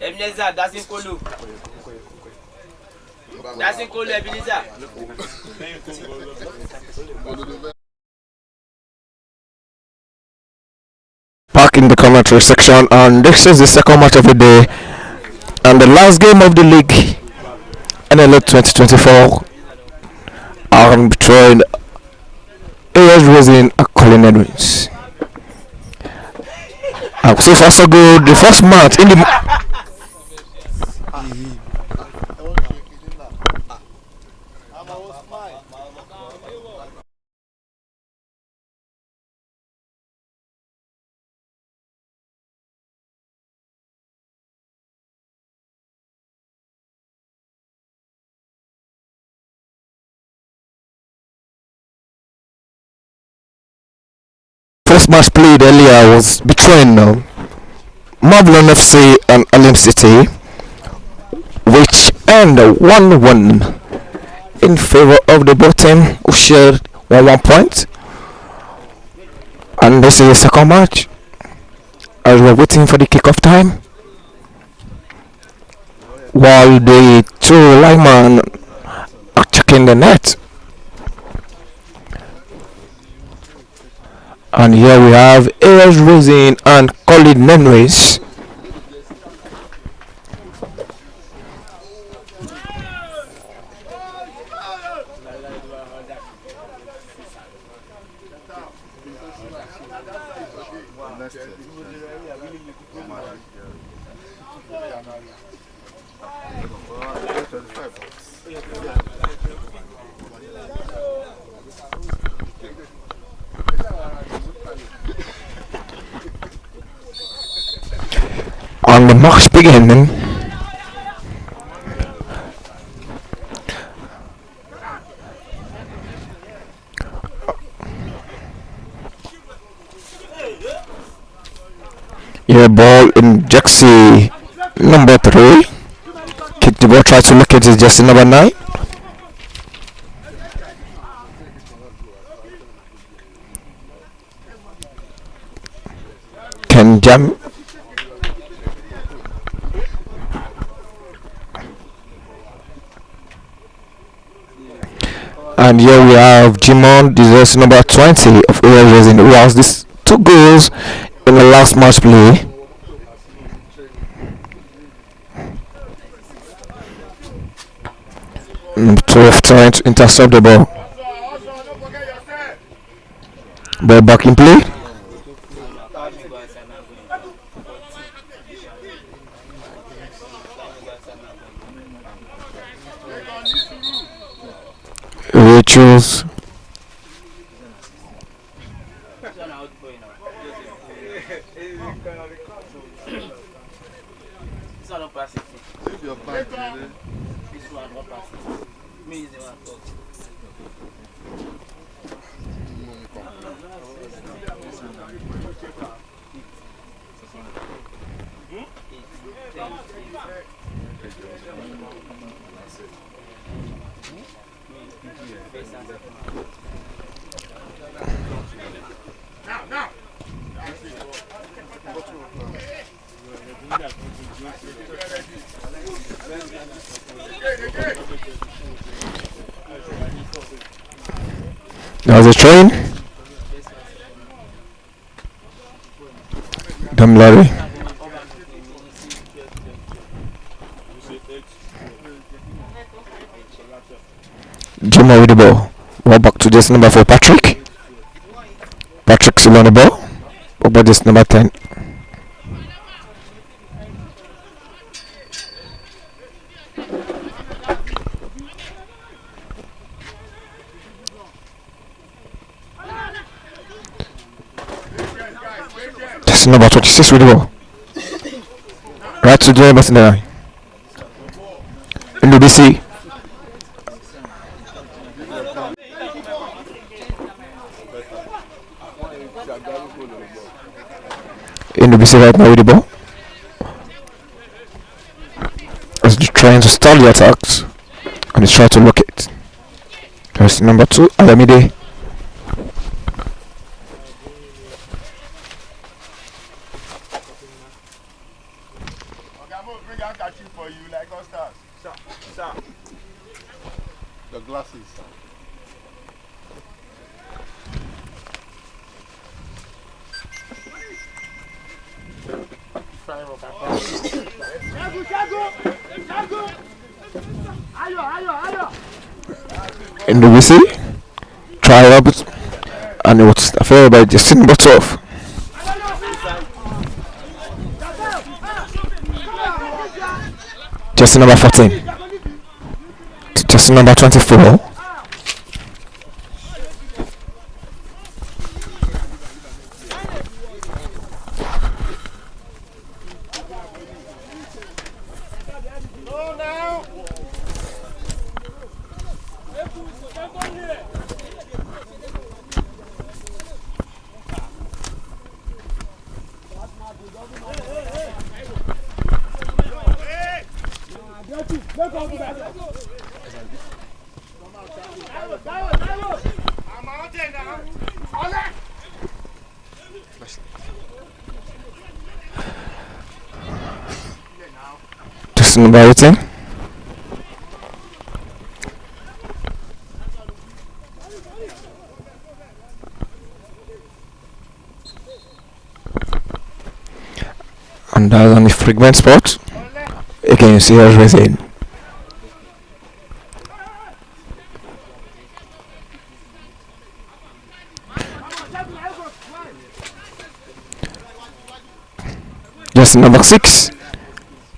Ebenezer, dancing Kolo. Dancing Kolo, Ebenezer. Back in the commentary section, and this is the second match of the day and the last game of the league NLO 2024 are between Racine and Colin Edwins. So far so good. The first match in the first match played earlier was between Marblon FC and Alim City, which ended 1-1 in favor of the both team, who shared 1 point. And this is the second match as we're waiting for the kickoff time, while the two linemen are checking the net. And here we have AS Racine and Colin Edwins. On the match beginning, yeah, ball in jersey number 3. Kick the ball, try to look at his jersey number 9. Can jump. And here we have Jimon, this number 20 of AS Racine, who has these 2 goals in the last match play. Trying to intercept the ball. Ball back in play. Rachel's there's a train. Damn Larry. Jimmy with the ball. Ball back to this number 4, Patrick. Patrick's on the ball. Over this number 10. That's number 26 with the ball. Right to the number 9. In the BC. In the BC right now with the ball. As they're trying to stall the attacks. And he's trying to look it. There's number 2, Alamide. The glasses. In the WC, try up it, and it was affair by just number 12. Just number 14. Just number 24. Just number 18. And that's on the fragment spot. Again, see here's Racine. Just number 6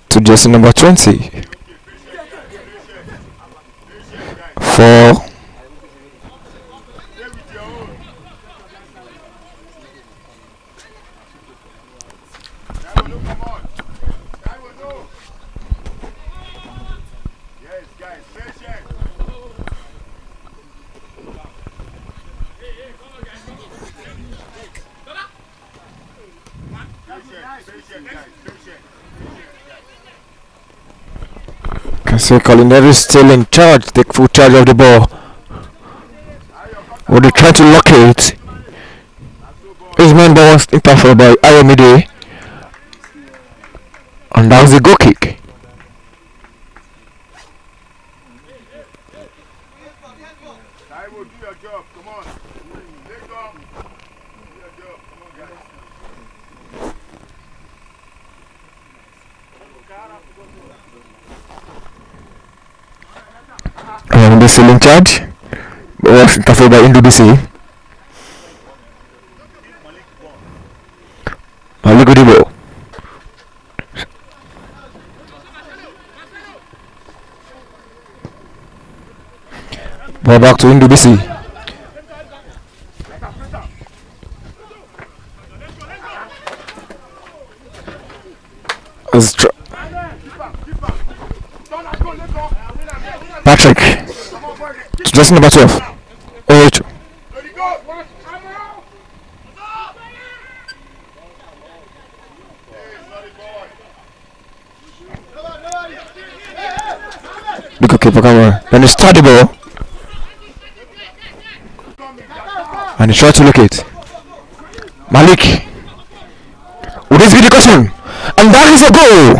to just number 20. 4. So Culinary is still in charge, take full charge of the ball. What they try to locate. His man ball was interfered by Ayomide. And that was a goal kick. I will do your job. Come on. Let's go. Do your job. Come on, guys. Ayomide still in charge. But was interfered by NDBC. Malik with the ball. Ball back to NDBC. Patrick to just number 12. Oh, the goalkeeper come on. Then he start the ball. And he tried to locate Malik. Would this be the question? And that is a goal!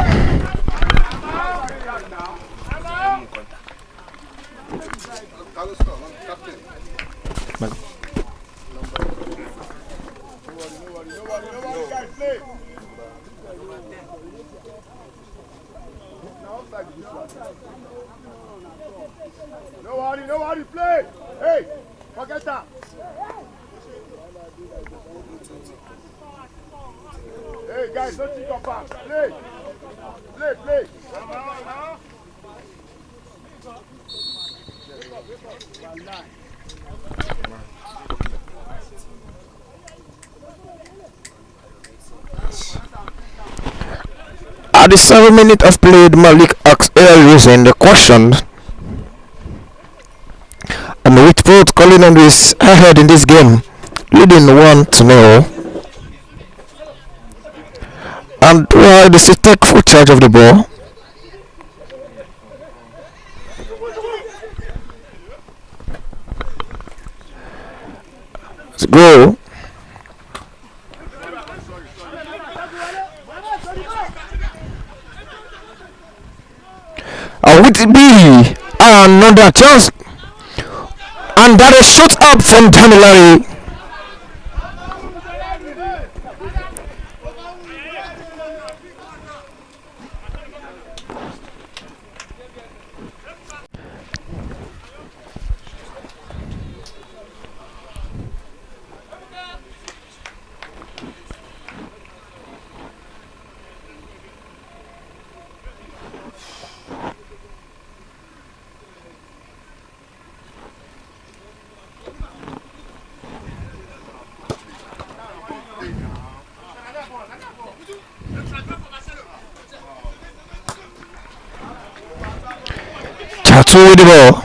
Nobody play! Hey! Forget that! Hey guys, don't think of back. Play! Play! At the 7 minute of play, Malik asked Racine the question, and with both Colin and Reese ahead in this game, leading 1-0, and while they still take full charge of the ball, let's go. Would it be another chance And that is shot up from Damilari. Tattoo with the ball.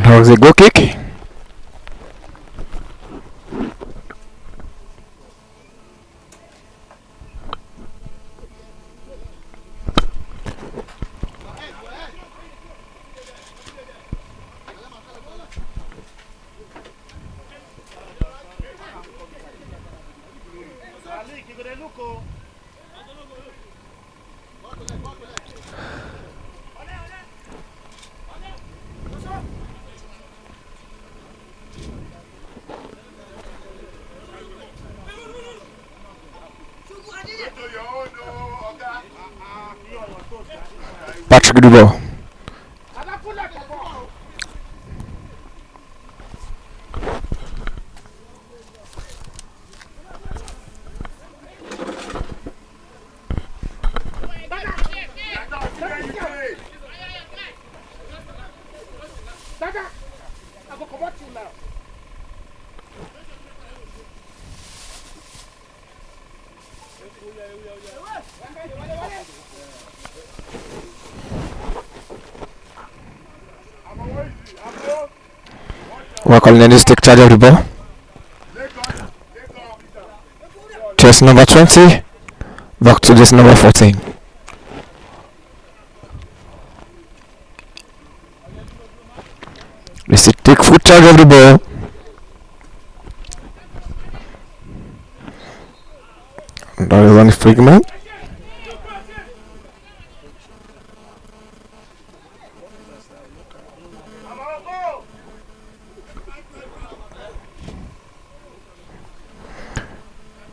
That was a goal kick. Patrick Dubois. Wakalnenis take charge of the ball. Chest number 20. Back to this number 14. They still take full charge of the ball. And that is one fragment.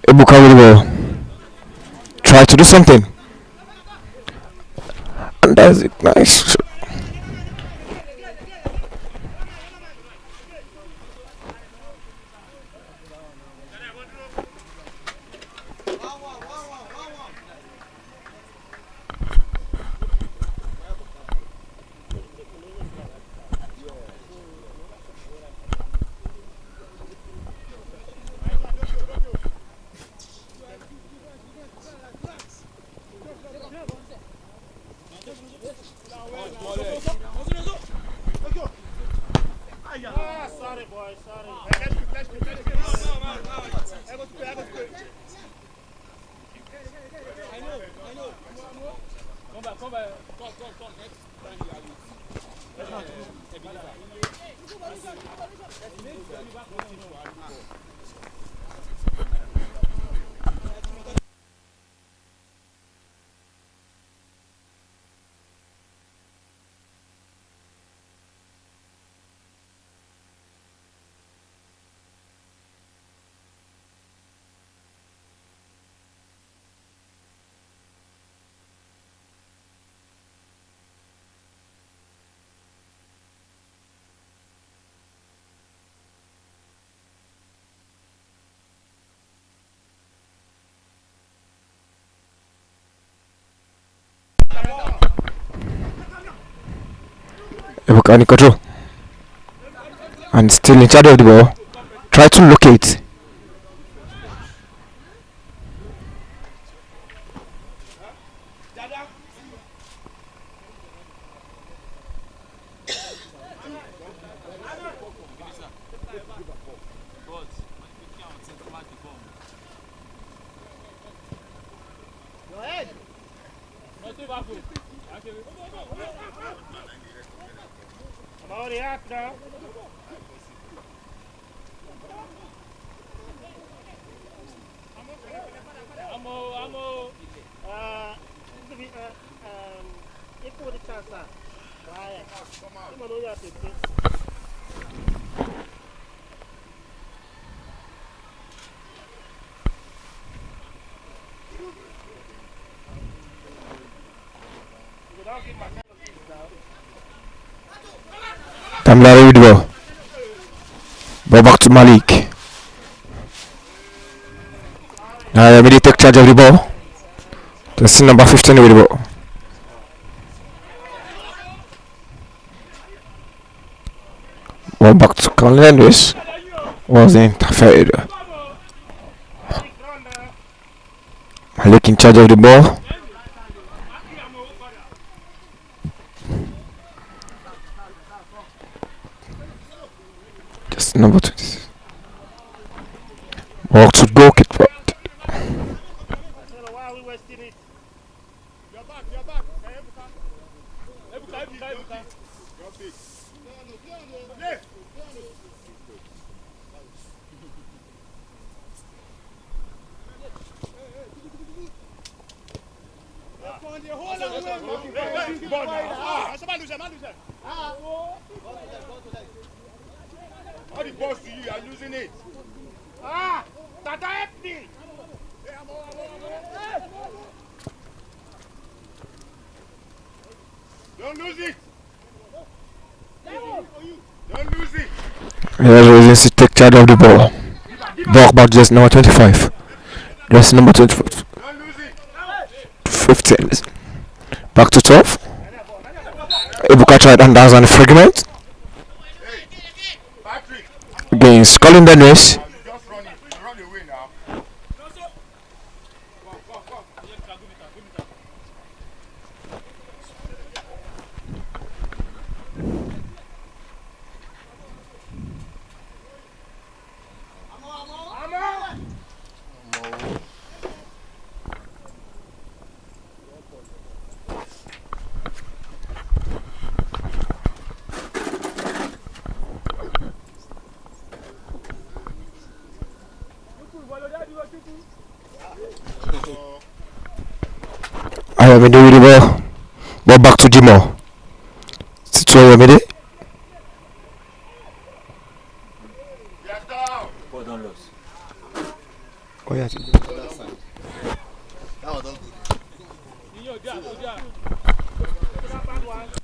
Ebuka with the ball. Try to do something. And that's it. Nice. Ebuka in control. and still in charge of the ball. Try to locate. Tamlari with the ball. Ball back to Malik. Now Remedy take charge of the ball. That's number 15 with the ball. Ball back to Colin Lewis. Was interfered. Malik in charge of the ball. Just number 20. Ball to goalkeeper. All the balls to you, you are losing it. Tata help me. Don't lose it. Don't lose it. Residents take charge of the ball. Ball back just number 25. Just number 25. Don't lose it. 15. Back to 12. Ibuka tried and that's on the fragment. Patrick, Against Colin Dennis. you just run it. You run away now. Ayomide with the ball. Ball back to Jimo. Situ Ayomide. Get down. Ball don't lose. Oh yeah. That was not good.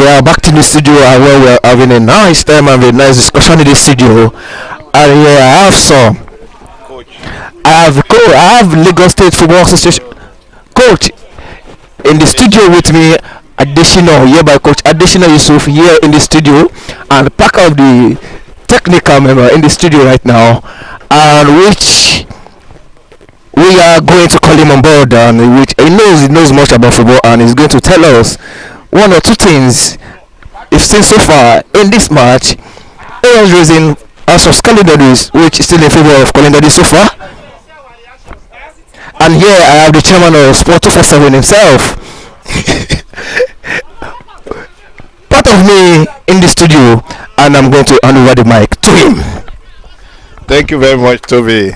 Yeah, back to the studio where we're having a nice time and a nice discussion in the studio. And yeah, I have some. I have Lagos State Football Association coach in the studio with me. Additional here by coach Additional Yusuf here in the studio, and pack of the technical member in the studio right now, and which we are going to call him on board, and which he knows much about football, and he's going to tell us one or two things we've seen so far in this match. AS Racine versus Calendarius, which is still in favor of Calendarius so far. And here I have the chairman of Sport 247 himself. Part of me in the studio, and I'm going to hand over the mic to him. Thank you very much, Toby,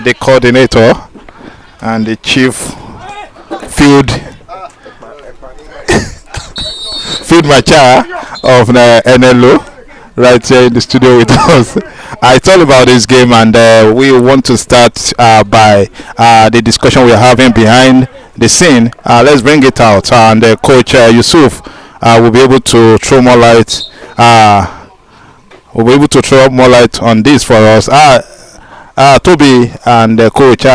the coordinator and the chief field field marshal of the NLO, right here in the studio with us. It's all about this game, and we want to start by the discussion we're having behind the scene. Let's bring it out, and Coach Yusuf will be able to throw more light. Will be able to throw more light on this for us. Toby and Coach,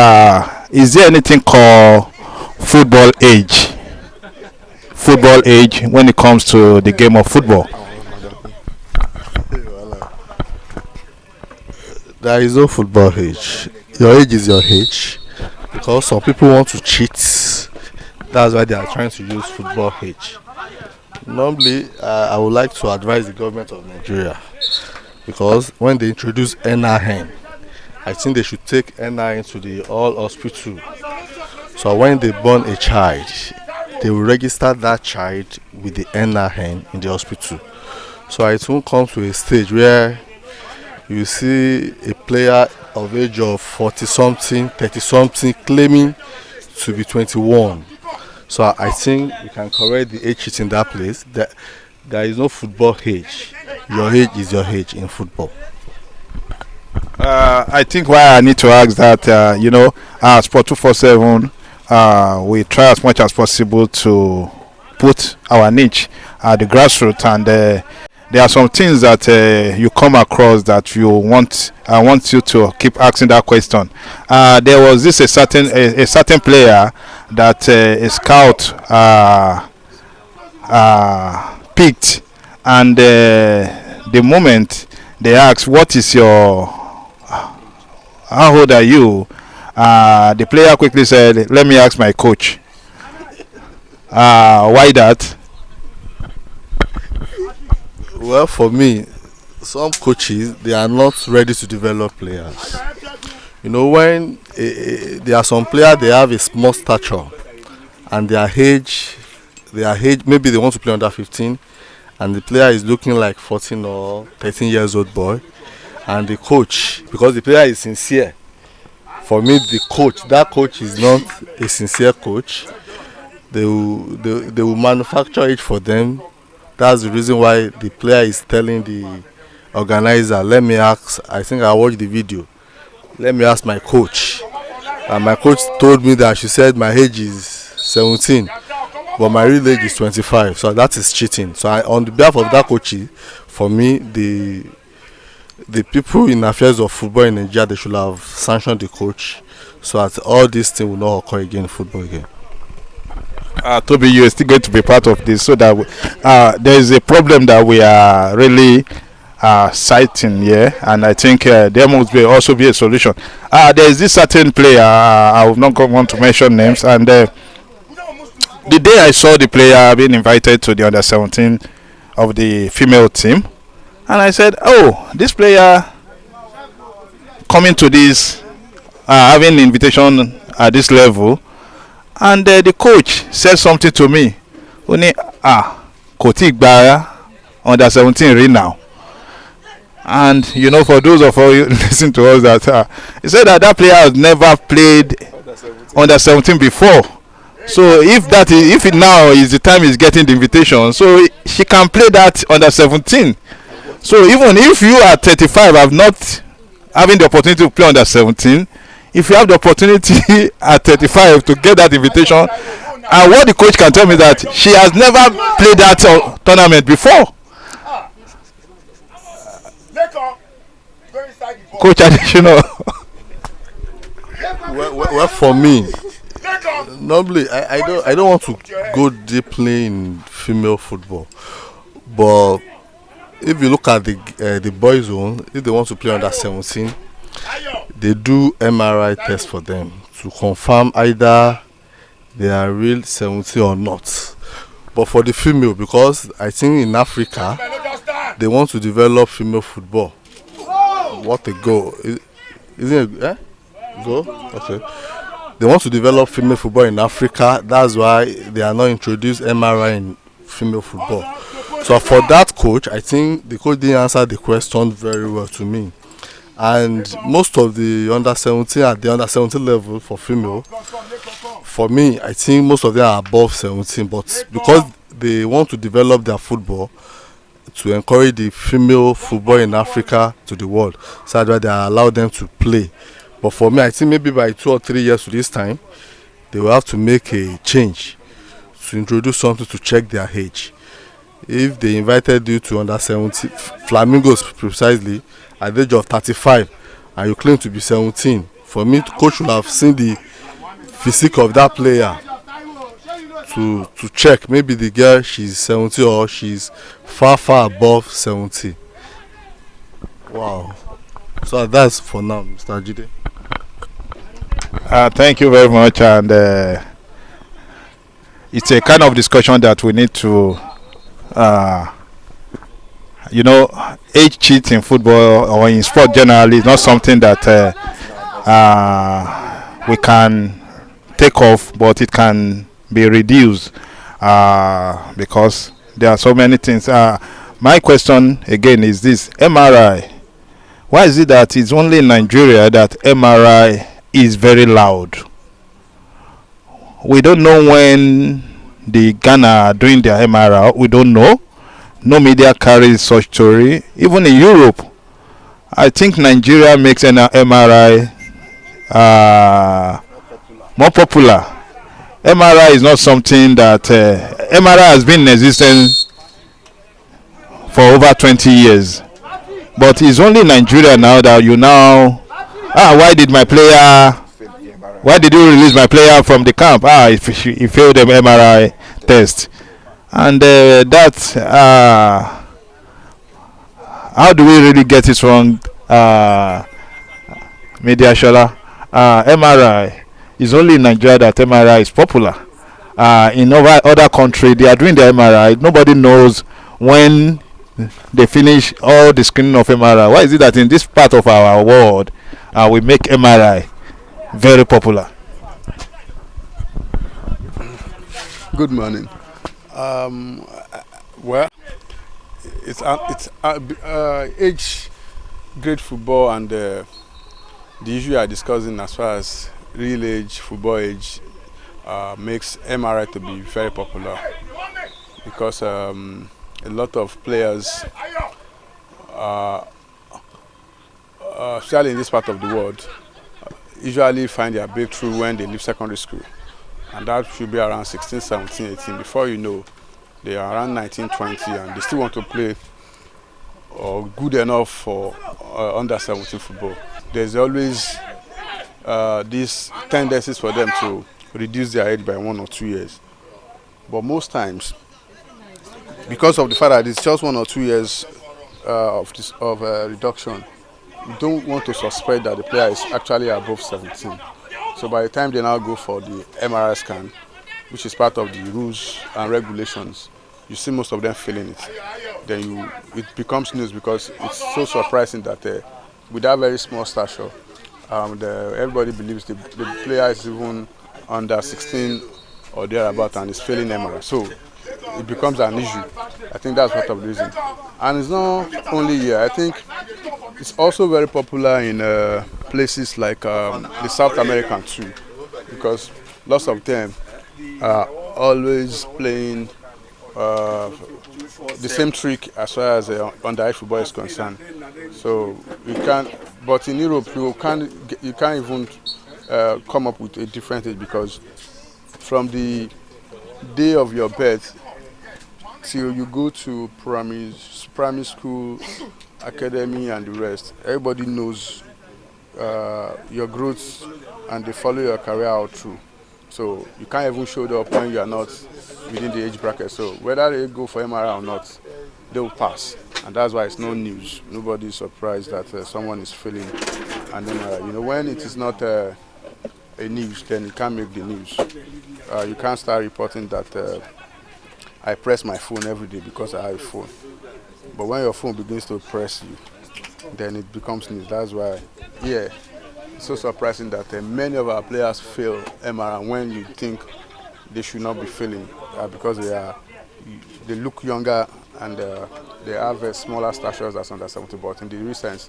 is there anything called football age? Football age when it comes to the game of football? There is no football age. Your age is your age, because some people want to cheat. That's why they are trying to use football age. Normally, I would like to advise the government of Nigeria, because when they introduce NIN, I think they should take NIN to the all hospital. So when they born a child, they will register that child with the NIN in the hospital. So it won't come to a stage where you see a player of age of 40 something, 30 something claiming to be 21. So I think we can correct the age sheet in that place. That there is no football age. Your age is your age in football. I think why I need to ask that, Sport 247, we try as much as possible to put our niche at the grassroots, and there are some things that you come across that you want. I want you to keep asking that question. There was a certain player that a scout picked, and the moment they asked, "What is your? How old are you?" The player quickly said, "Let me ask my coach." Why that? Well, for me, some coaches, they are not ready to develop players. When there are some players, they have a small stature, and their age, maybe they want to play under 15, and the player is looking like 14 or 13 years old boy, and the coach, because the player is sincere. For me, that coach is not a sincere coach. They will manufacture it for them. That's the reason why the player is telling the organizer, "Let me ask." I think I watched the video. "Let me ask my coach." And my coach told me that she said my age is 17, but my real age is 25. So that is cheating. So on the behalf of that coach, for me, the people in affairs of football in Nigeria, they should have sanctioned the coach, so that all these things will not occur again in football again. Toby, you are still going to be part of this, so that there is a problem that we are really citing here, and I think there must also be a solution. There is this certain player, I will not want to mention names, and the day I saw the player being invited to the under 17 of the female team, and I said, "Oh, this player coming to this, having invitation at this level." And the coach said something to me. Kò tí gba under 17 right now. And for those of you listen to us, that he said that player has never played under 17 before. So if it now is the time he's getting the invitation, so she can play that under 17. So even if you are 35, have not having the opportunity to play under 17, if you have the opportunity at 35 to get that invitation, And what the coach can tell me that she has never played that tournament before. Coach additional. Well, for me, normally I don't want to go deeply in female football, but if you look at the boys' zone, if they want to play under 17, they do MRI test for them to confirm either they are real 17 or not. But for the female, because I think in Africa they want to develop female football. What a goal! Isn't it? Go? Okay. They want to develop female football in Africa. That's why they are not introduced MRI in female football. So for that coach, I think the coach didn't answer the question very well to me. And most of the under 17 at the under 17 level for female, for me, I think most of them are above 17. But because they want to develop their football to encourage the female football in Africa to the world, so that they allow them to play. But for me, I think maybe by 2 or 3 years to this time, they will have to make a change to introduce something to check their age. If they invited you to under 17 Flamingos precisely at the age of 35 and you claim to be 17, for me, the coach will have seen the physique of that player to check. Maybe the girl, she's 70 or she's far above 70. Wow. So that's for now, Mr. Jide. Thank you very much, and it's a kind of discussion that we need to, age cheat in football or in sport generally is not something that we can take off, but it can be reduced because there are so many things. My question again is this: MRI. Why is it that it's only in Nigeria that MRI is very loud? We don't know when the Ghana are doing their MRI. We don't know. No media carries such story. Even in Europe, I think Nigeria makes an MRI more popular. MRI is not something that MRI has been in existence for over 20 years. But it's only Nigeria now that why did you release my player from the camp? He failed the MRI test. And how do we really get it wrong, Media Shola? MRI is only in Nigeria that MRI is popular. In other countries, they are doing the MRI. Nobody knows when they finish all the screening of MRI. Why is it that in this part of our world we make MRI very popular? Good morning. Well, it's age grade football and the issue you are discussing as far as real age, football age, makes MRI to be very popular because a lot of players, especially in this part of the world, usually find their breakthrough when they leave secondary school. And that should be around 16, 17, 18. Before you know, they are around 19, 20, and they still want to play good enough for under 17 football. There's always these tendencies for them to reduce their age by 1 or 2 years. But most times, because of the fact that it's just 1 or 2 years of reduction, you don't want to suspect that the player is actually above 17. So by the time they now go for the MRI scan, which is part of the rules and regulations, you see most of them failing it. Then it becomes news because it's so surprising that with that very small stature, everybody believes the player is even under 16 or thereabout and is failing MRI. So it becomes an issue. I think that's part of the reason. And it's not only here. I think it's also very popular in places like the South American too, because lots of them are always playing the same trick as far as underage football is concerned. So you can't. But in Europe, you can't even come up with a different age because from the day of your birth till you go to primary school, academy, and the rest. Everybody knows your growth and they follow your career out through. So you can't even show up when you are not within the age bracket. So whether they go for MRI or not, they will pass. And that's why it's no news. Nobody is surprised that someone is failing an MRI. You know, when it is not a news, then you can't make the news. You can't start reporting that I press my phone every day because I have a phone. But when your phone begins to press you, then it becomes news. That's why, yeah, it's so surprising that many of our players fail MRI when you think they should not be failing because they look younger and they have smaller statures as under 17. But in the recent,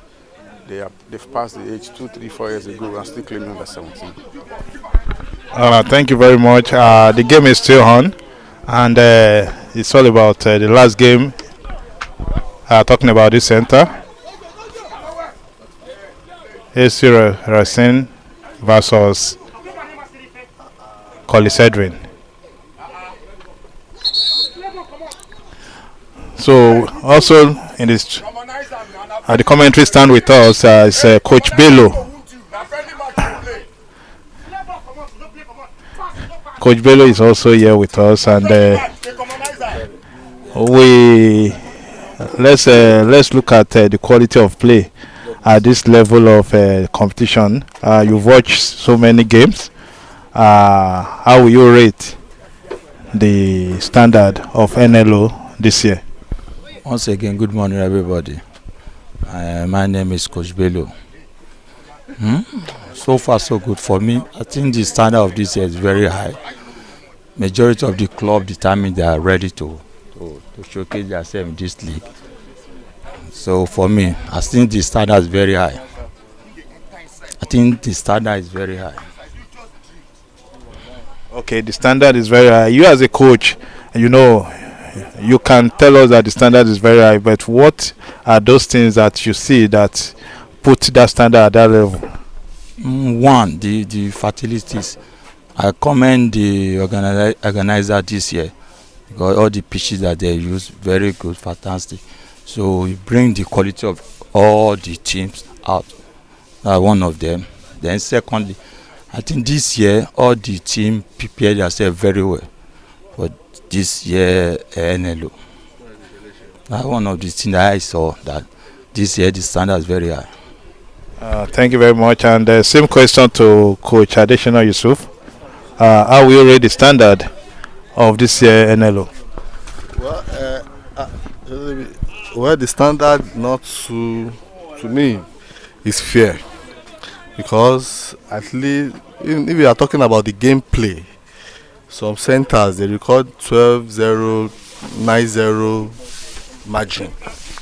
they've passed the age 2, 3, 4 years ago and still claiming under 17. Thank you very much. The game is still on, and it's all about the last game. Talking about this center. AC Racine versus Edwin. So also in this the commentary stand with us is Coach Bello. Coach Bello is also here with us, and let's look at the quality of play at this level of competition. You've watched so many games. How will you rate the standard of NLO this year? Once again, good morning, everybody. My name is Coach Bello. So far, so good for me. I think the standard of this year is very high. Majority of the club determined they are ready to showcase themselves in this league. So for me, I think the standard is very high. Okay, the standard is very high. You as a coach, you know, you can tell us that the standard is very high, but what are those things that you see that put that standard at that level? One, the facilities. I commend the organizer this year because all the pitches that they use, very good, fantastic. So we bring the quality of all the teams out. One of them. Then secondly, I think this year all the team prepared themselves very well for this year NLO. One of the things that I saw that this year the standard is very high. Thank you very much. And same question to Coach Adesina Yusuf. How will you rate the standard of this year NLO? Well, the standard not to me is fair, because at least even if you are talking about the gameplay, some centers they record 12-0, 9-0 margin,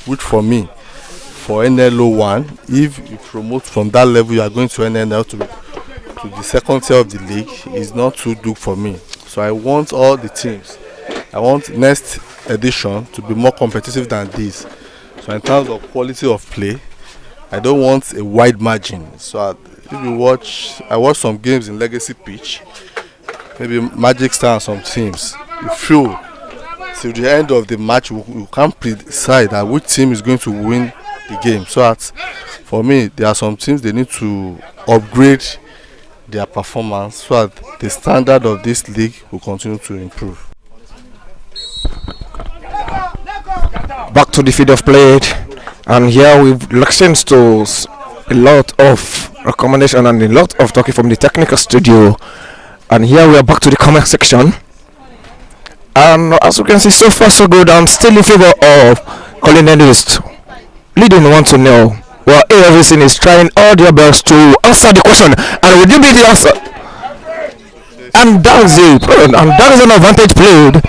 which for me, for NLO 1, if you promote from that level, you are going to NNL to the second tier of the league, is not too good for me. So I want all the teams, I want next edition to be more competitive than this. So in terms of quality of play, I don't want a wide margin. So if you watch, I watch some games in Legacy Pitch, maybe Magic Star and some teams, you feel till the end of the match you can't decide that which team is going to win the game. So for me, there are some teams they need to upgrade their performance so that the standard of this league will continue to improve. Back to the field of play, and here we've listened to a lot of recommendation and a lot of talking from the technical studio, and here we are back to the comment section. And as you can see, so far so good. I'm still in favor of calling analyst leading 1-0. Well, everything is trying all their best to answer the question, and will you be the answer? And that is it, and that is an advantage played.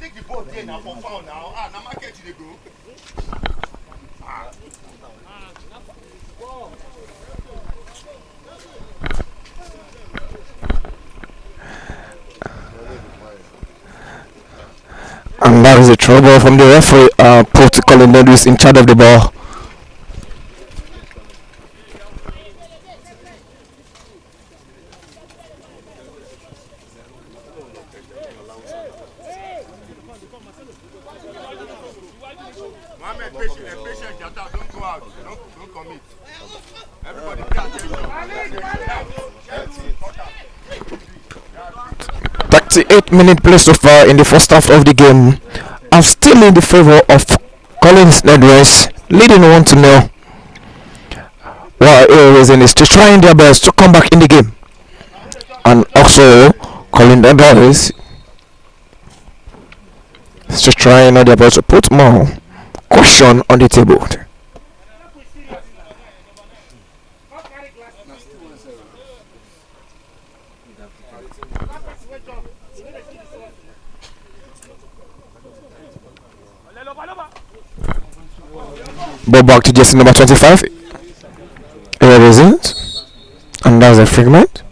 Take the ball there now for foul now. Now market you go. there is a trouble from the referee. Put Colin Edwards in charge of the ball. Mohammed, patient, don't go out. Don't commit. Everybody pay attention. 38-minute play so far in the first half of the game. I'm still in the favor of Collins Edwards, leading 1-0. While Racine is still trying their best to come back in the game. And also, Collins Edwards is still trying their best to put more question on the table. Ball back to Jason number 25. Here it isn't. And that's a fragment.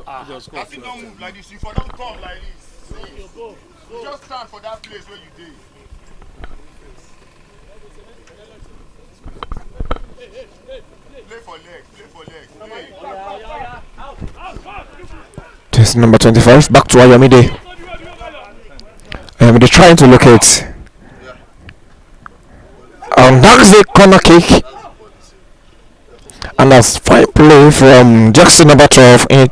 As you don't move like this, you for don't come like this. You just stand for that place where you did. Play for leg. This number 25 back to Ayomide. Ayomide trying to locate. And that's a corner kick. And that's fine play from Jackson number 12 in.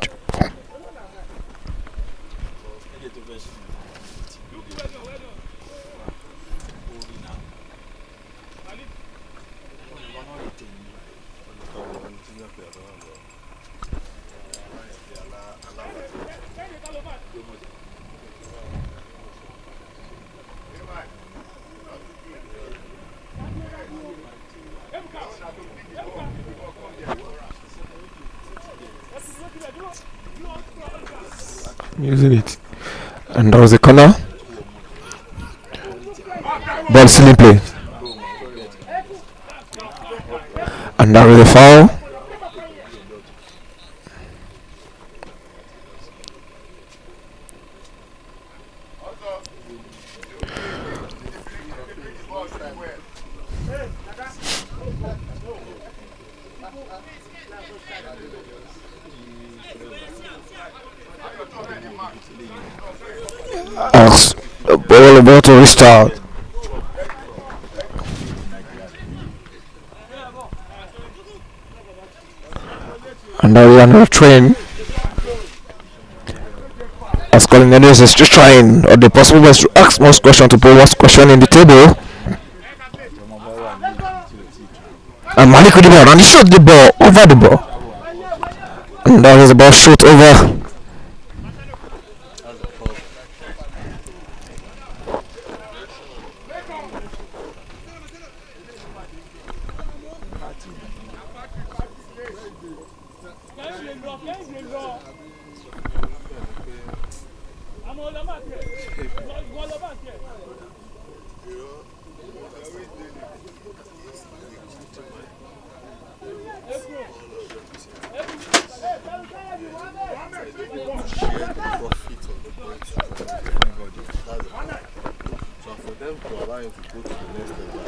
Using it, and there was a corner. Ball still in play, and there was a foul. As the ball about to restart. And now we are on a train. As Colin Edwards is just trying or the possible ways to ask most question to put most question in the table. And Malik with the ball and he shot the ball over the ball. And that is the ball shot over.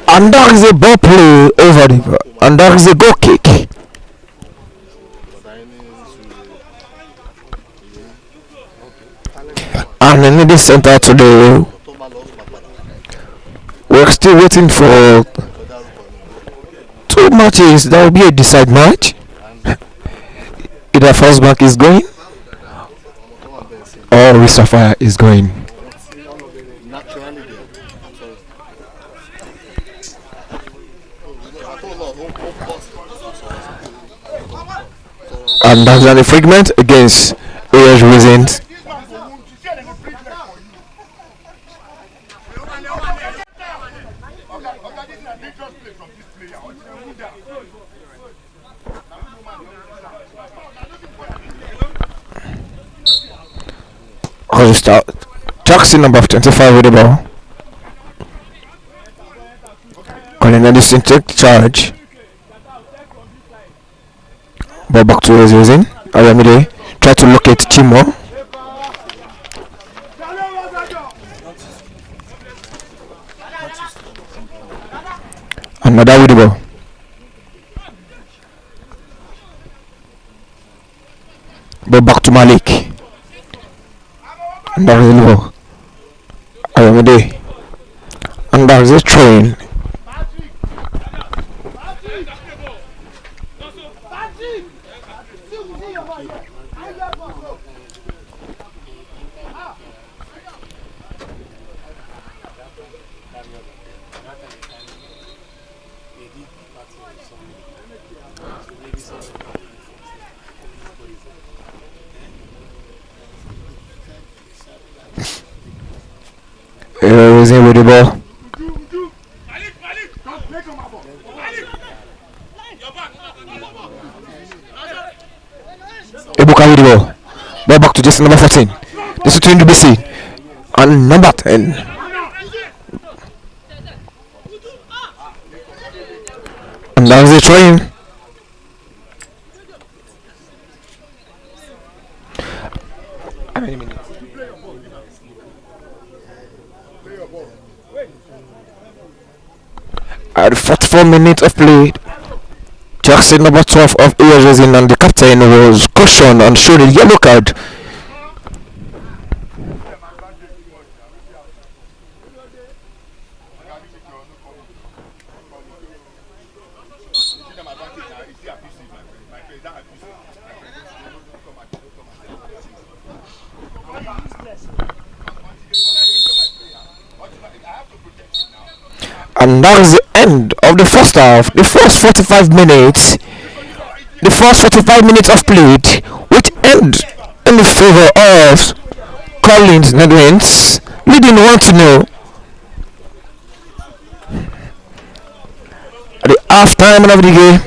And there is a ball play over the ball. And there is a goal kick. And in the center today, we're still waiting for 2 matches. That will be a decide match. Either First Bank is going or Sapphire is going. And that's a fragment against AS Racine. Jackson number 25 with the ball. Colin Edison take charge. Ball back to Racine. Ayomide try to locate Chimo. Another with the ball. Ball back to Malik. And that is the ball. Ayomide. And that is a train. Racine with the ball. Ebuka with the ball. Ball back to just number 14. This is between BC and number 10. And that's the train. At 44 minutes of play, jersey number 12 of Racine and the captain was cautioned and showed a yellow card. And that is the end of the first half. The first 45 minutes of play, which end in the favor of Collins Netherlands, leading 1-0 at the half time of the game.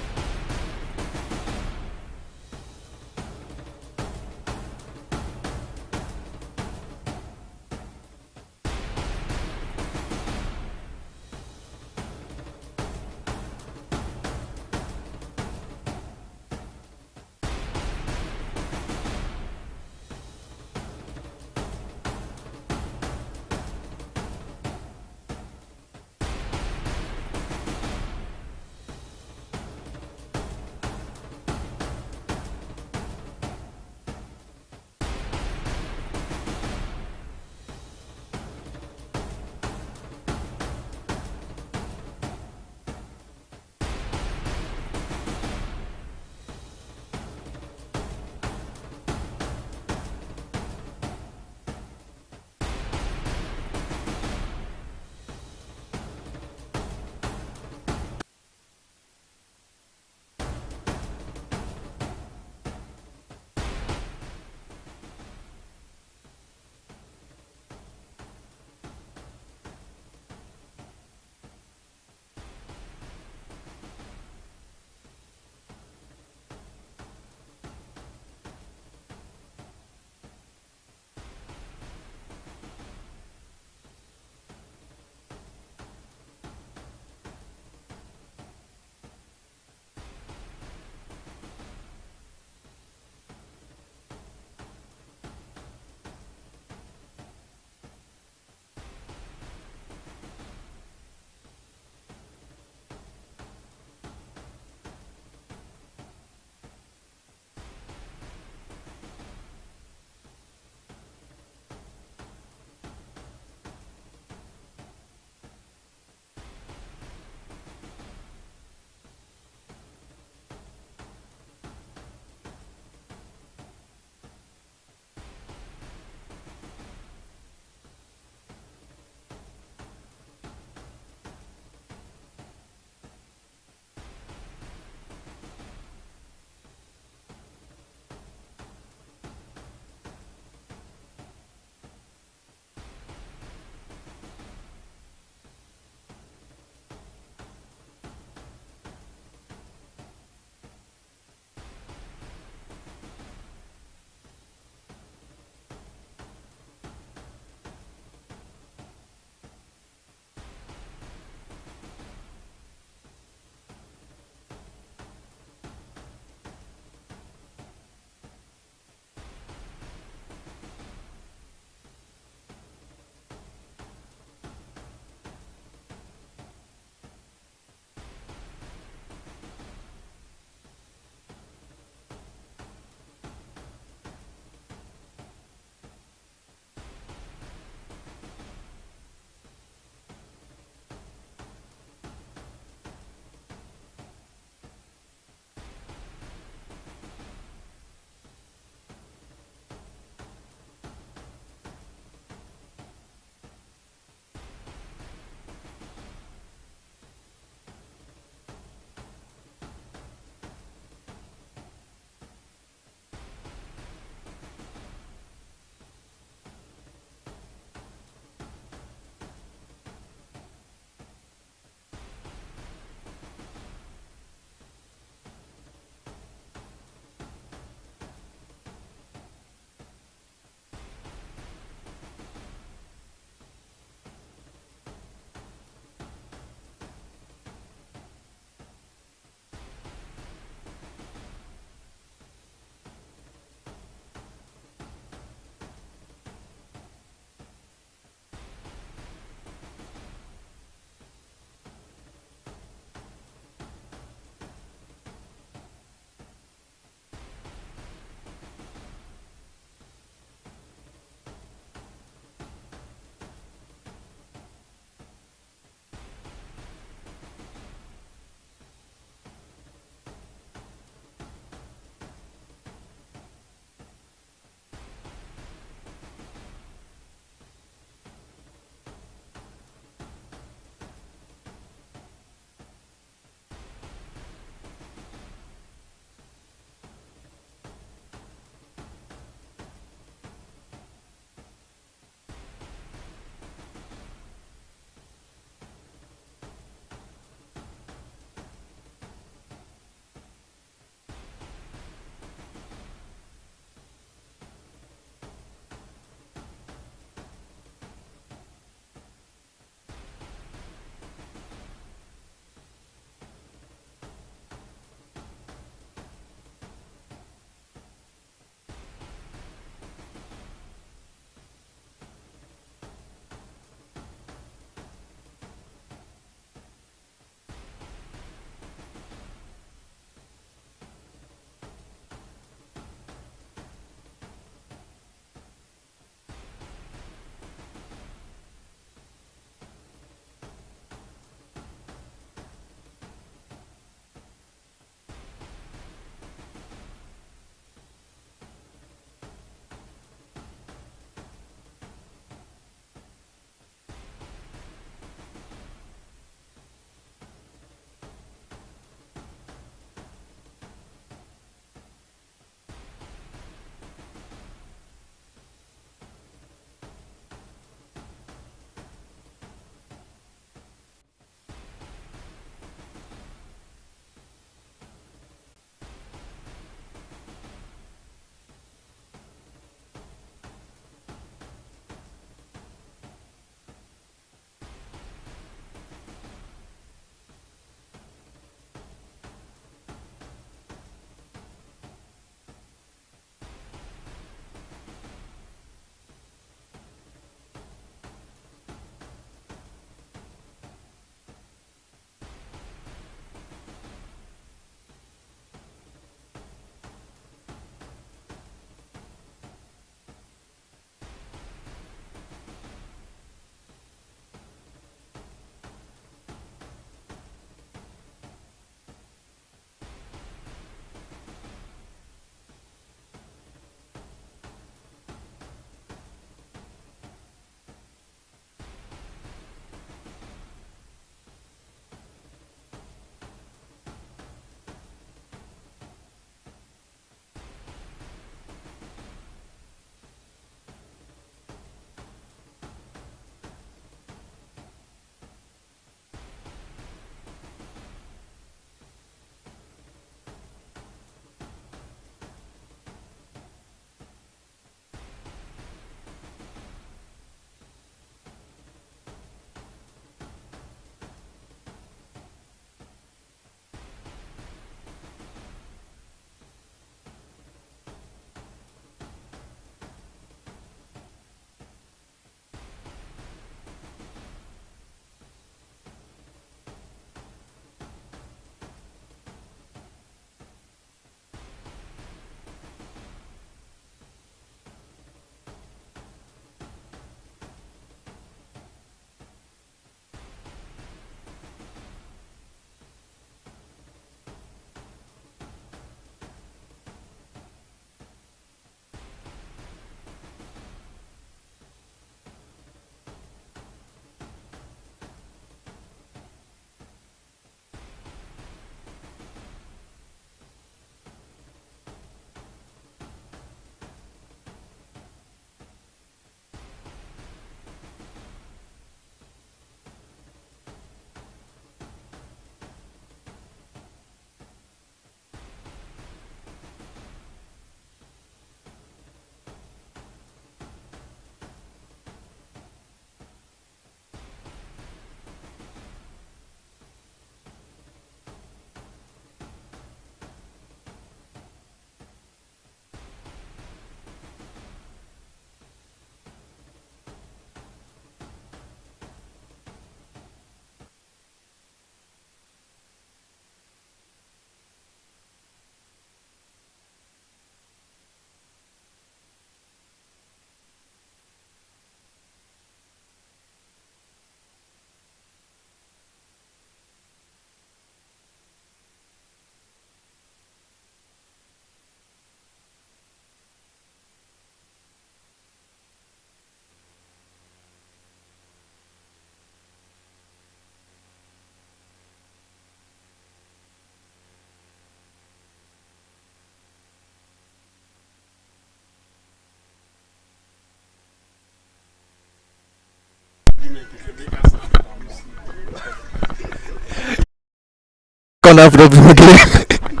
half of the game.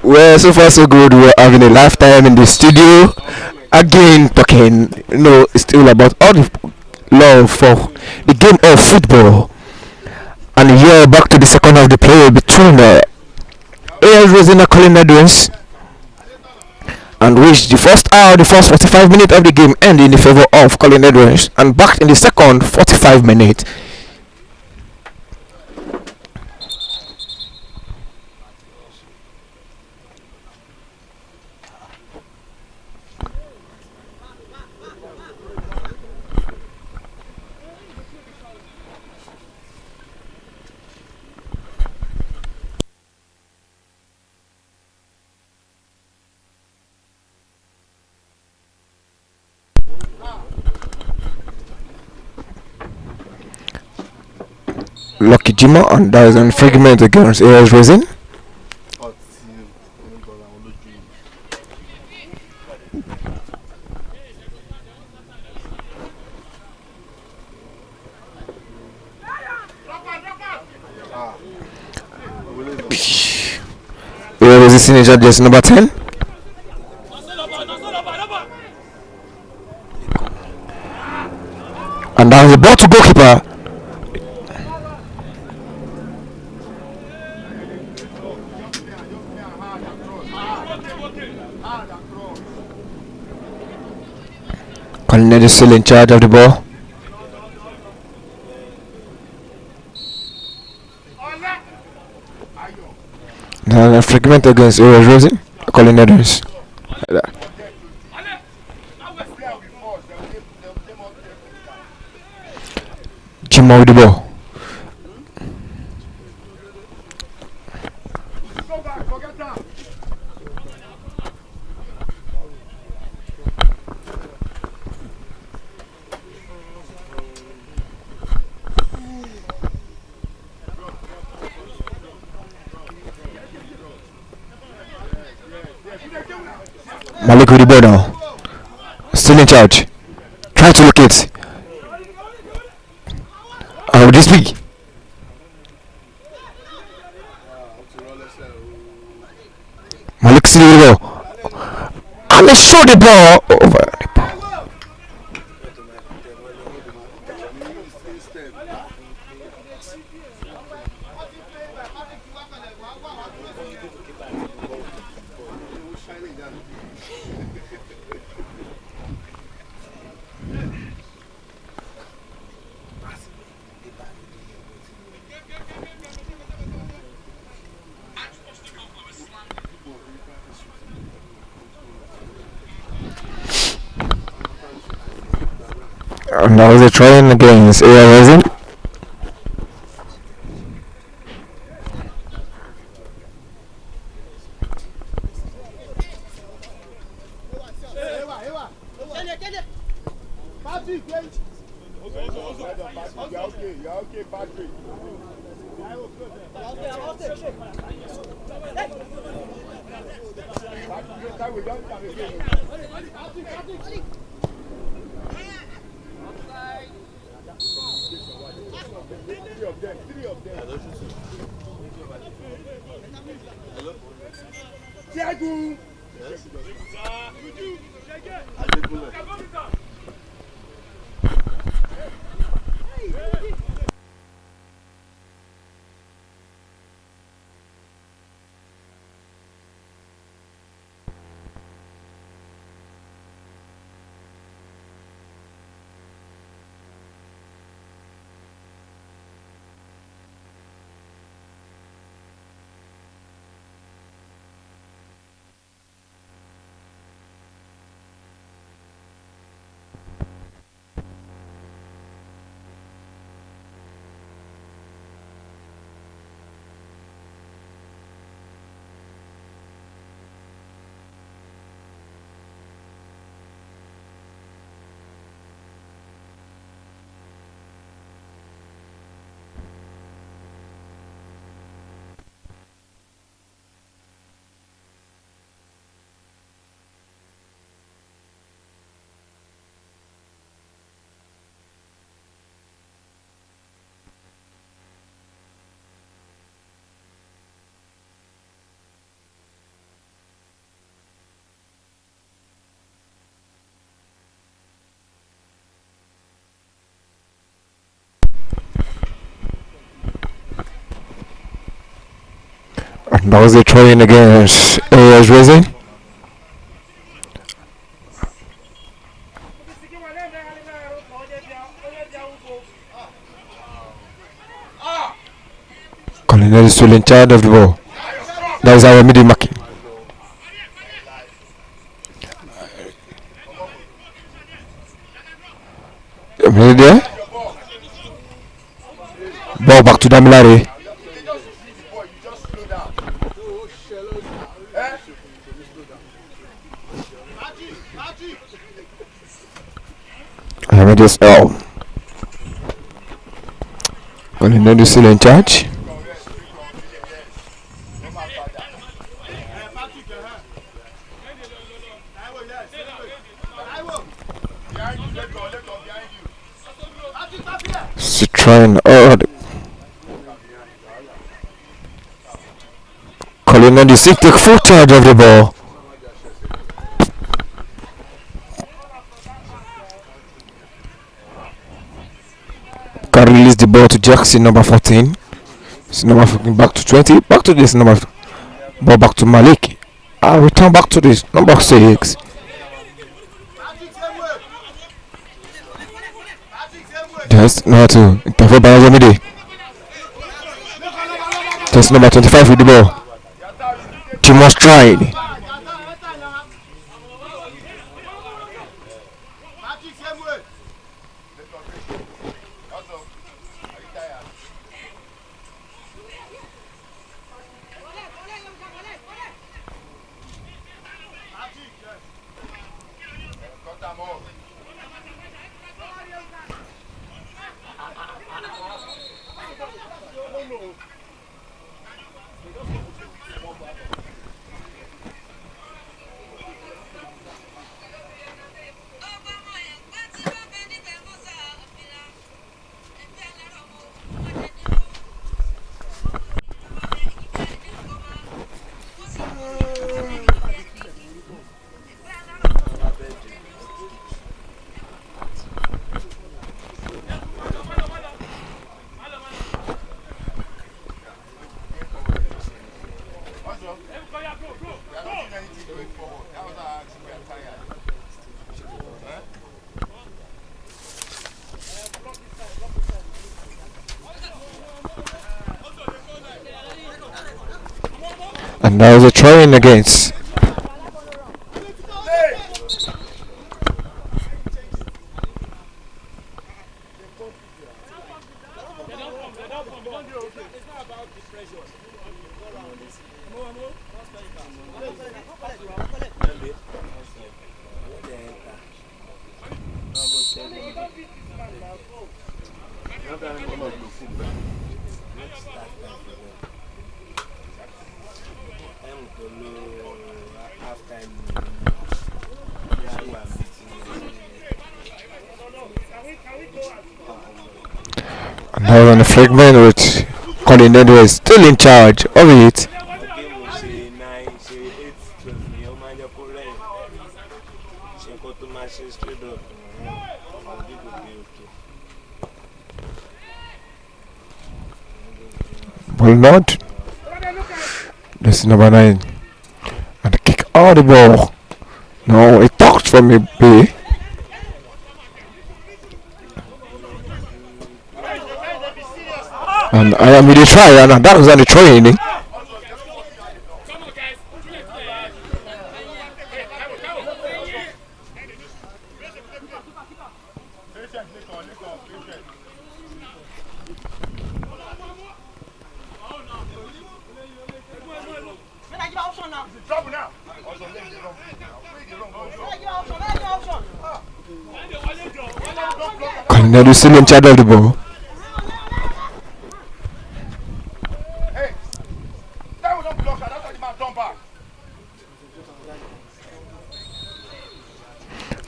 Well, so far so good. We're having a lifetime in the studio. Again, talking. It's still about all the love for the game of football. And here, back to the second half of the play between AS Racine calling Edwins, and which the first hour, the first 45 minutes of the game end in the favor of Colin Edwards, and back in the second 45 minutes. Lucky Jima, and that is an fragment against AS Racine. AS Racine is just number 10. And now the ball to goalkeeper. Colin is still in charge of the ball. Now a fragment against AS Racine. Colin Edwards. Jim with the ball. Malik with the ball now. Still in charge. Trying to locate. Would this be? Malik still with the ball. And they show the ball over the ball. And now they're trying against AS Racine. That was a trying against Racine. Colin is still in charge of the ball. That is our middle marking. There. Ball back to Damilare. Just Colin is still in charge. Trying Colin and the sick take full charge of the ball. Can release the ball to Jackson, number 14. It's number 14 back to 20. Back to this number. Ball back to Malik. I'll return back to this number 6. Just number 2. Interfere by Azamide. Just number 25 with the ball. Timos tried. And now the trying against. And now on the fragment with Colin Edwin still in charge of it. Well not. This is number 9. And the kick out the ball. No, it talked from me B. And I am with the try, and that was on the training. Colin is still in charge of the ball.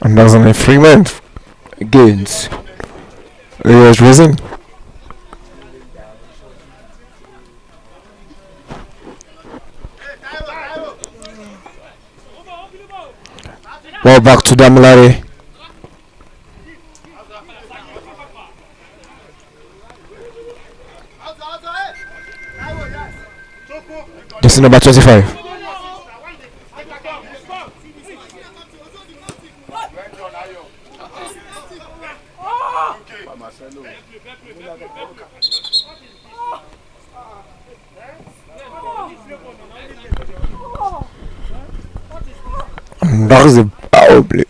And that's an infringement against Racine. Ball back to Damilare. This Jersey number 25. That was a power play.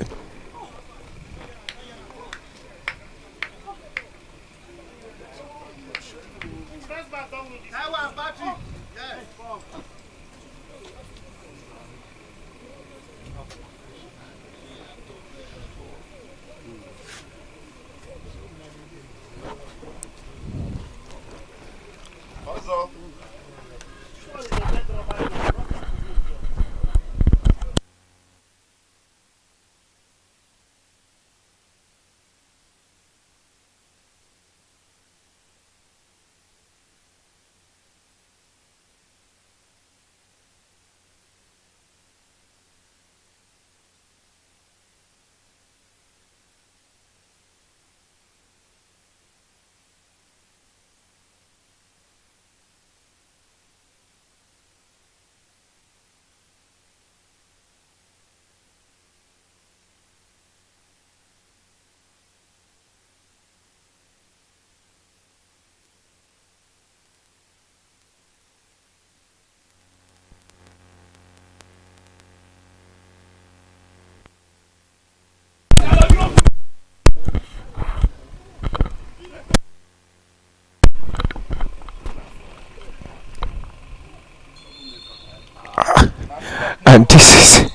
And this is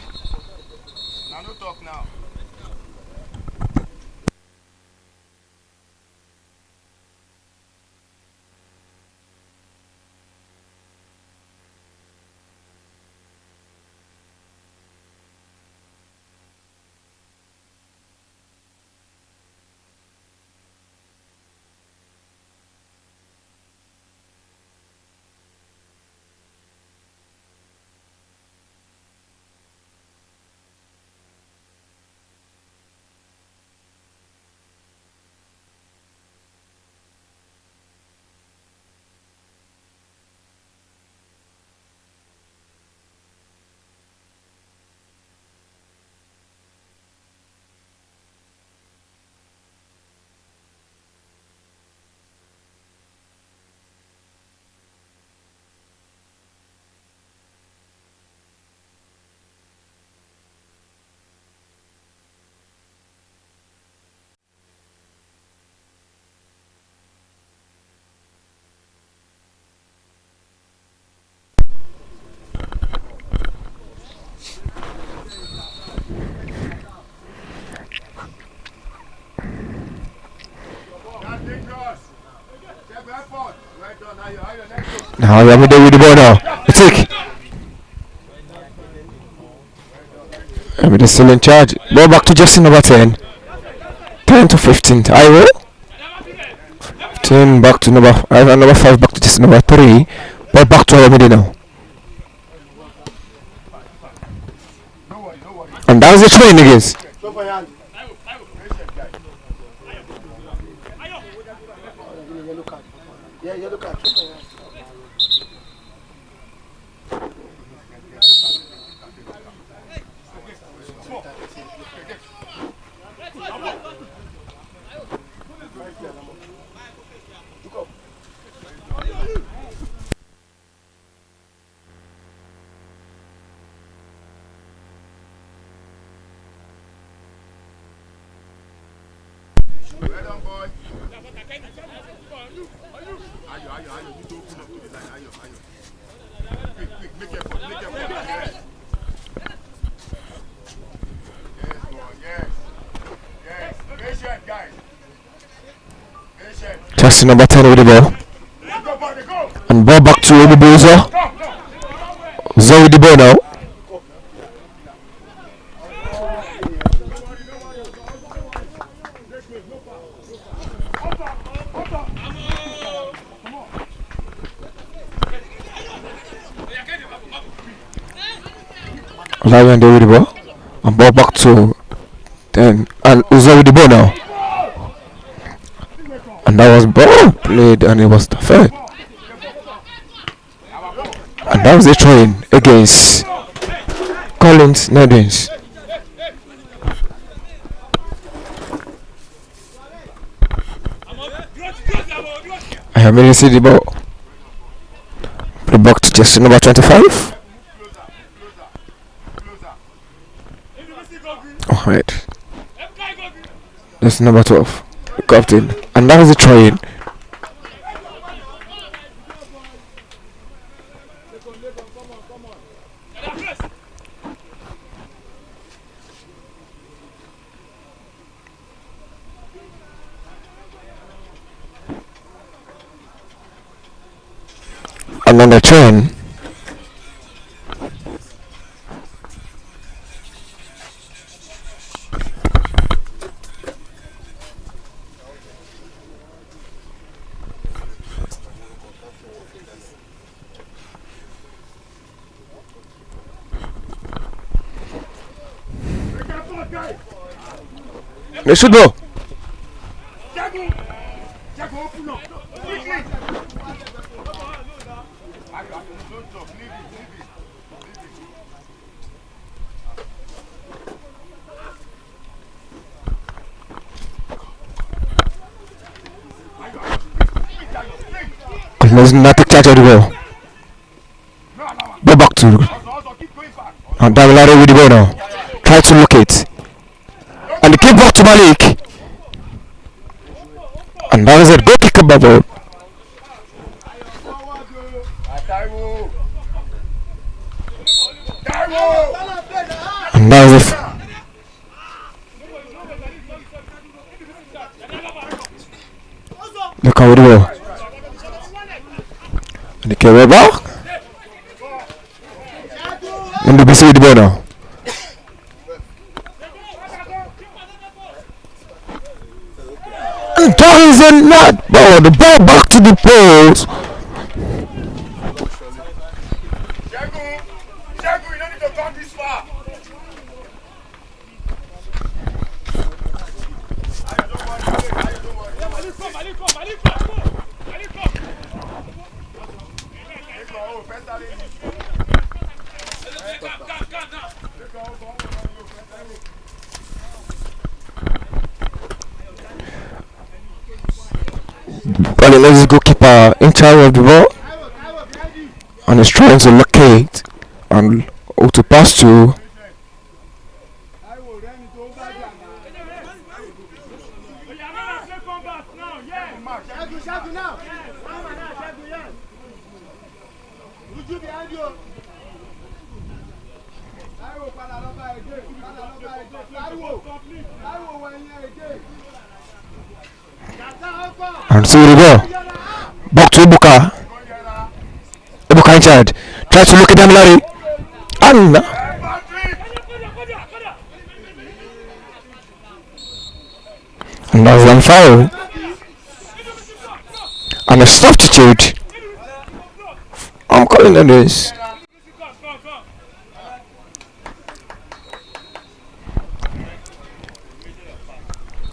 now you have there with the ball now. You take. I'm still in charge. Ball back to Justin number 10. 10 to 15. Iro. 10 back to number 5 and number 5 back to Justin number 3. Ball back to our middle now. And that's the train against. Justin number 10 with the ball. And ball back to Obubuzo. Zo with the ball now. Lion there with the ball. And ball back to 10. And Uzo with the ball now. And that was ball played and it was the third. And that was a train against Collins Nedwins. I have made see the ball. The back to just number 25. Alright. That's number 12. The captain. And that was the train. Another train. They should go. There's not take charge of the ball. Go back to and Davilare with the ball now. Try to locate. And the kick back to Malik. And that is a good kick up ball. And that is it. Look how the ball. And the carry back. And the BC with the ball now. And that is a net ball. The ball back to the post. Jago, you don't need to come this far. Let's goalkeeper in charge of the ball and is trying to locate and who to pass to. And see the ball. Back to Ibuka. Ibuka in charge. Tries to look at them, Larry. And that's one foul. And a substitute. I'm calling it this.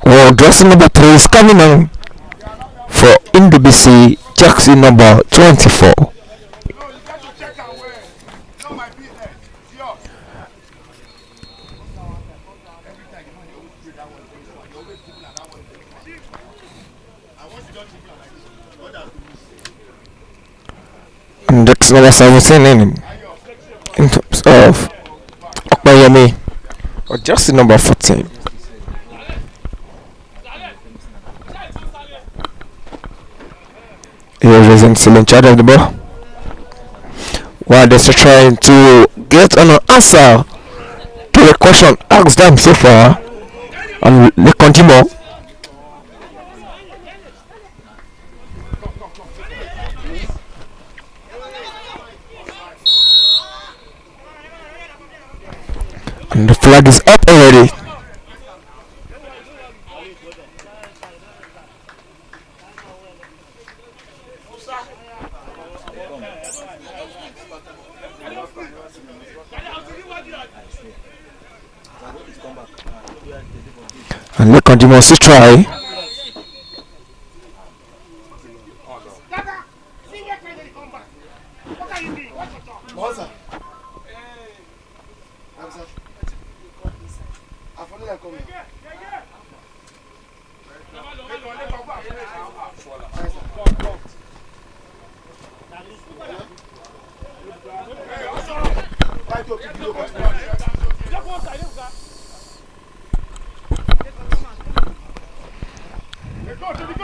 Well, dressing number 3 is coming on for NWC jersey number 24. And that's number 17 in terms of Okbayemi, or jersey number 14. Here is still in charge of the ball, while they're still trying to get an answer to the question asked them so far, and they continue. And the flag is up already. And they continue to try.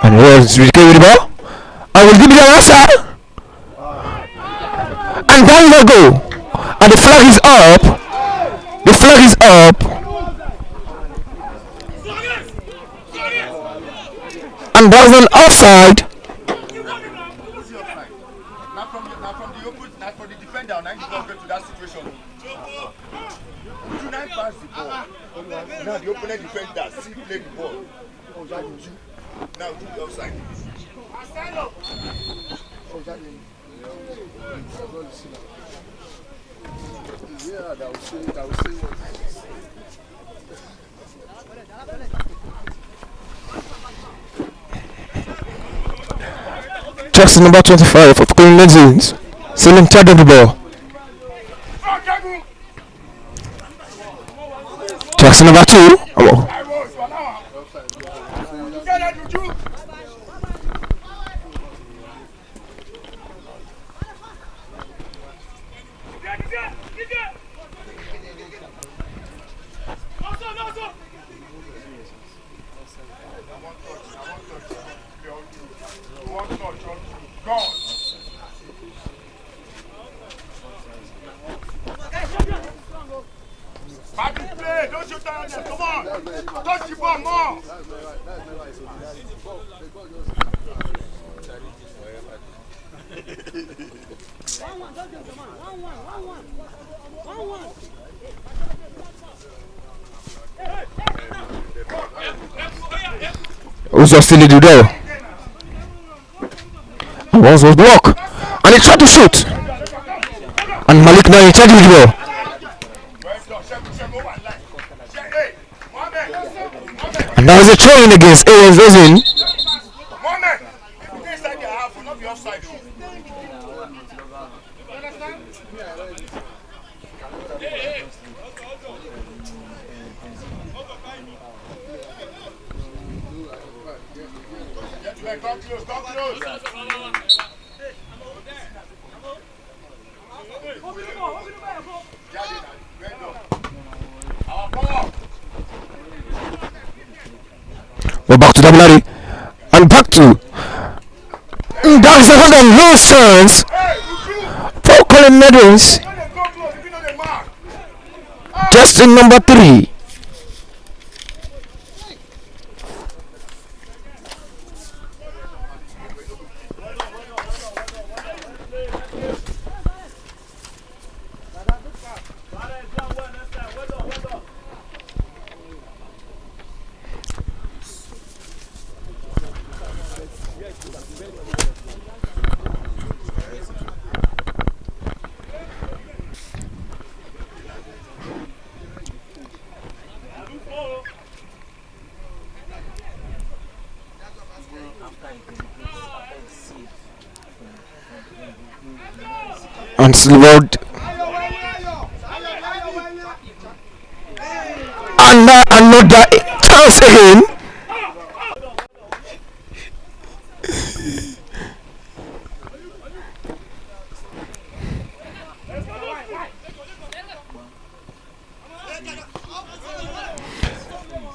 And here's Ricky with the ball. I will give it an answer. And down they go. And the flag is up. The flag is up. And that's an offside. Not from the open, not for the defender. Now you don't get to that situation. You not pass the ball. Now the opponent defender still play the ball. Now do the offside. Yeah, that will say what. Jackson number 25 for Queen Legends. Still in charge of the ball. Jackson number 2. Oh. Don't shoot down there. Come on. Touch the ball more. Who's just still do there? And once was blocked. And he tried to shoot. And Malik now in charge of the ball. And now is a throw in against Racine. Come close. We're back to Dabulari. And back to that is another low chance for Colin Meadows. Just in number 3. And Silvered and another chance again.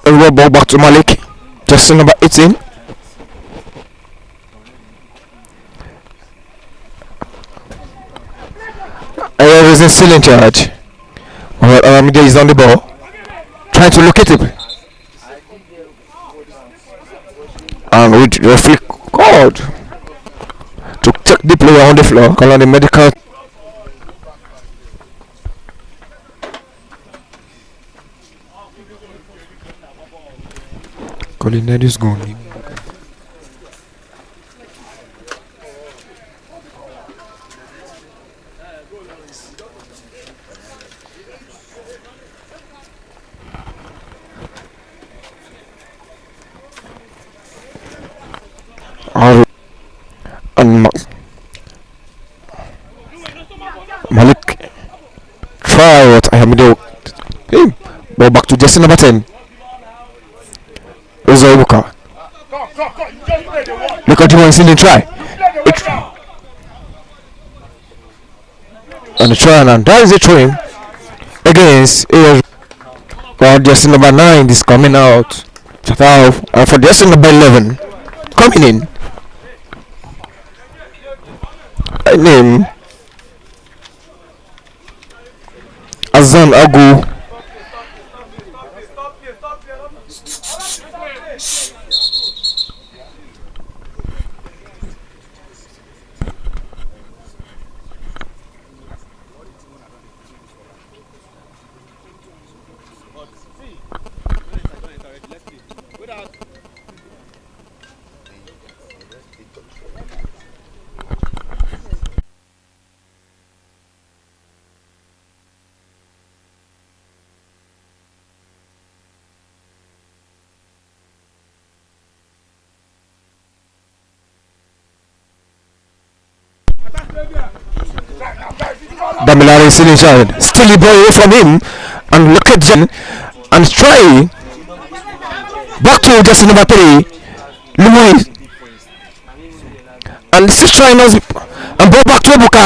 A ball back to Malik, just number 18. Racine still in charge. Media is on the ball, trying to locate it. And with referee called to take the player on the floor, call on the medical. Colin is gone. And Malik try what I am doing. Ball back to Jesse number 10. Uzobuka. Look at you in the try. On the try and that is a try against well, jersey number 9 is coming out. For jersey number 11 coming in. Name Azan Agu. Damilare is still inside. Still the ball away from him. And look at Jen. And try. Back to just number 3. Louis. And still trying us. And ball back to Ebuka.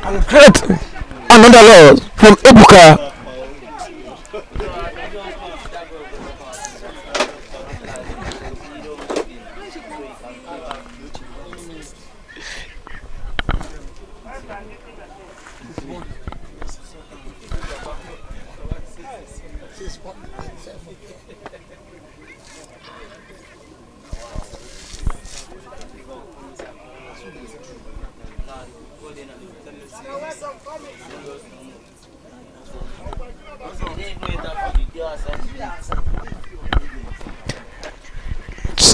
And great. Another loss from Ebuka.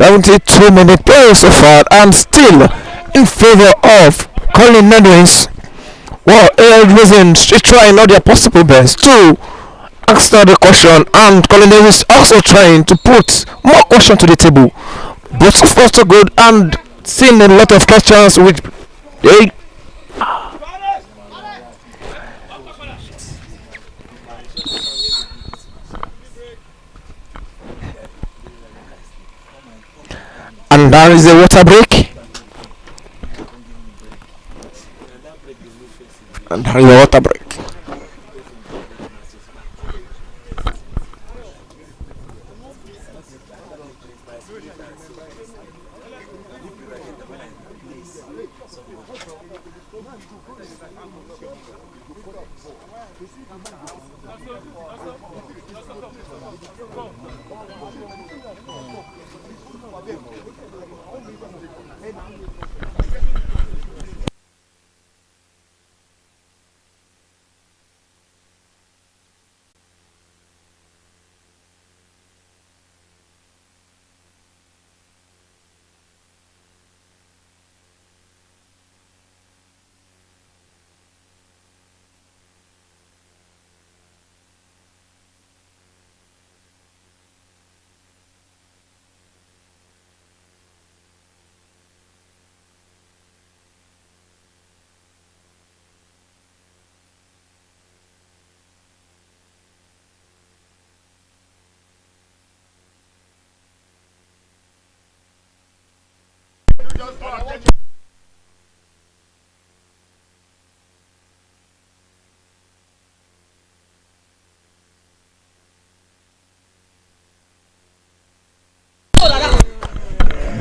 "72-minute play so far and still in favor of Colin Edwins. Well, Racine trying all their possible best to answer the question, and Colin Edwins also trying to put more question to the table. Both so far so good and seeing a lot of catches which they and there is a water break. And there is a water break.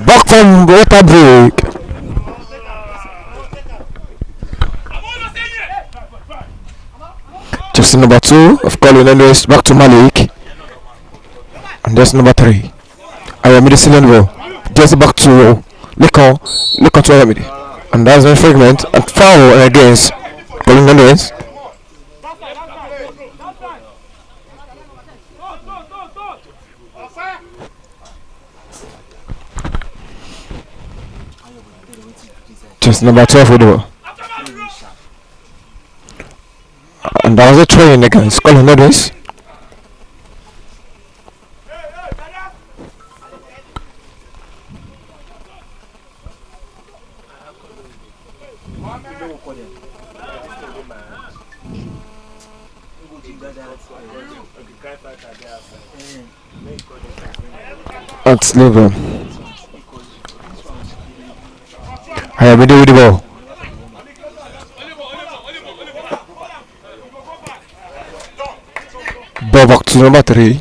Back from water break. Jersey number 2 of Colin Edwins back to Malik. And there's number 3. Ayamide Silenvo. Jersey back to Lekon to Ayamide. And that's a fragment and foul against Colin Edwins. Just number 12 with the ball. And that was a train against Colin Edwins. Let's leave him. I have with the ball. Ball back to number 3.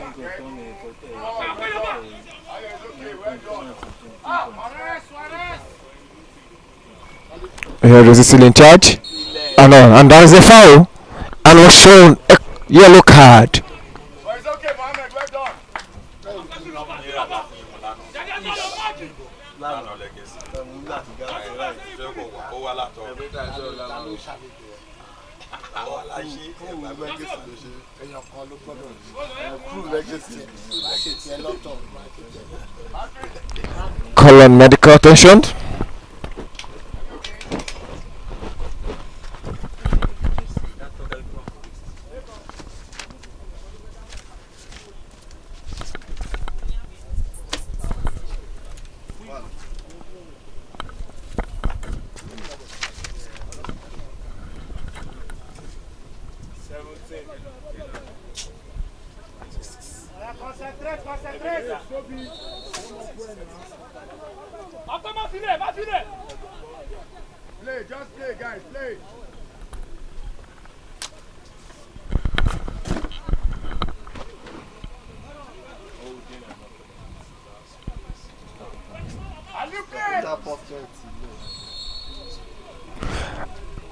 Here is still in charge. And that is a foul. And was shown a yellow card. It's okay, Mohammed, well done. Call on medical attention. Play, just play, guys, play.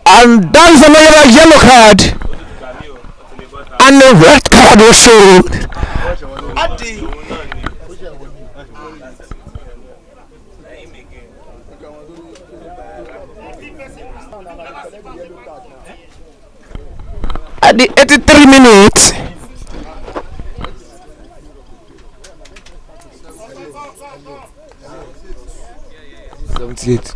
And that is another yellow card. And the red card was shown. At the 83 minutes. 78.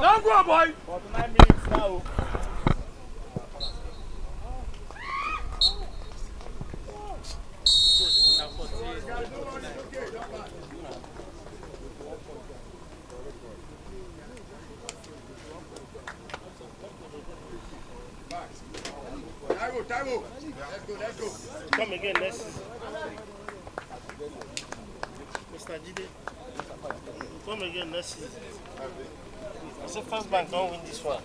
Don't go, boy. 49 minutes now. Taiwo. Let's go. Come again next season. Mr. Jide. Come again next season. I said First Bank don't win this one.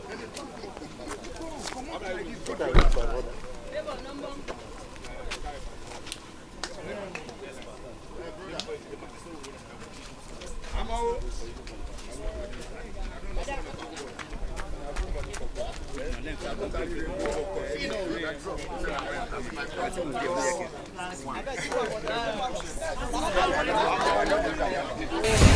I'm